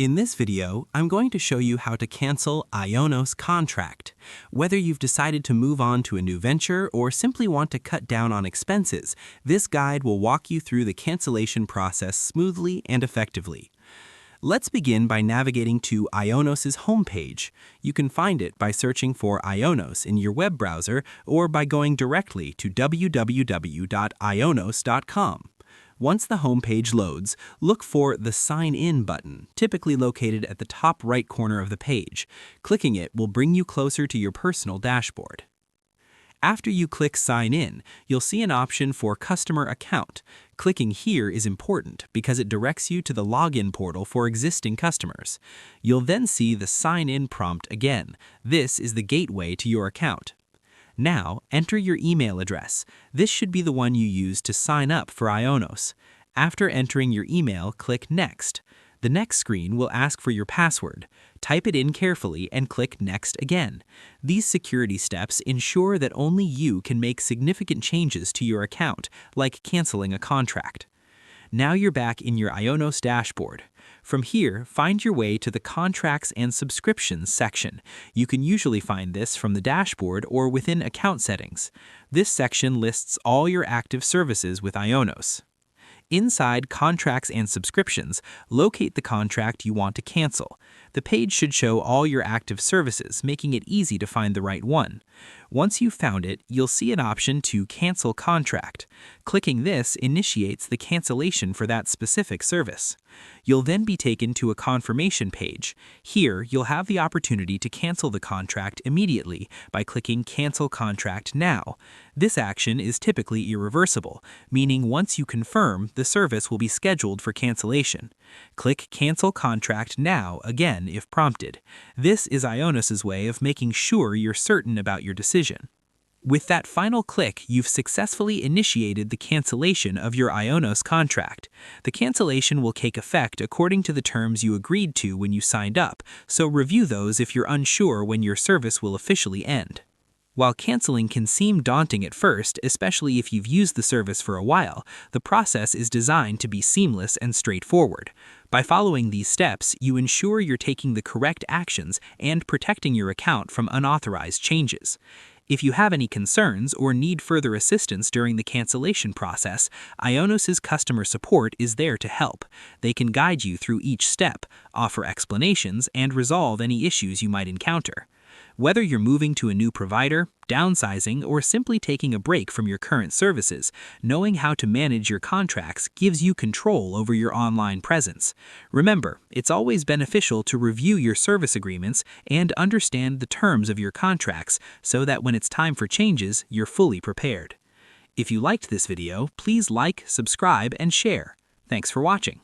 In this video, I'm going to show you how to cancel IONOS contract. Whether you've decided to move on to a new venture or simply want to cut down on expenses, this guide will walk you through the cancellation process smoothly and effectively. Let's begin by navigating to IONOS's homepage. You can find it by searching for IONOS in your web browser or by going directly to www.ionos.com. Once the homepage loads, look for the Sign In button, typically located at the top right corner of the page. Clicking it will bring you closer to your personal dashboard. After you click Sign In, you'll see an option for Customer Account. Clicking here is important because it directs you to the login portal for existing customers. You'll then see the Sign In prompt again. This is the gateway to your account. Now, enter your email address. This should be the one you use to sign up for IONOS. After entering your email, click Next. The next screen will ask for your password. Type it in carefully and click Next again. These security steps ensure that only you can make significant changes to your account, like canceling a contract. Now you're back in your IONOS dashboard. From here, find your way to the Contracts and Subscriptions section. You can usually find this from the dashboard or within Account Settings. This section lists all your active services with IONOS. Inside Contracts and Subscriptions, locate the contract you want to cancel. The page should show all your active services, making it easy to find the right one. Once you've found it, you'll see an option to Cancel Contract. Clicking this initiates the cancellation for that specific service. You'll then be taken to a confirmation page. Here, you'll have the opportunity to cancel the contract immediately by clicking Cancel Contract Now. This action is typically irreversible, meaning once you confirm, the service will be scheduled for cancellation. Click Cancel Contract Now again if prompted. This is IONOS's way of making sure you're certain about your decision. With that final click, you've successfully initiated the cancellation of your IONOS contract. The cancellation will take effect according to the terms you agreed to when you signed up, so review those if you're unsure when your service will officially end. While canceling can seem daunting at first, especially if you've used the service for a while, the process is designed to be seamless and straightforward. By following these steps, you ensure you're taking the correct actions and protecting your account from unauthorized changes. If you have any concerns or need further assistance during the cancellation process, IONOS's customer support is there to help. They can guide you through each step, offer explanations, and resolve any issues you might encounter. Whether you're moving to a new provider, downsizing, or simply taking a break from your current services, knowing how to manage your contracts gives you control over your online presence. Remember, it's always beneficial to review your service agreements and understand the terms of your contracts so that when it's time for changes, you're fully prepared. If you liked this video, please like, subscribe, and share. Thanks for watching.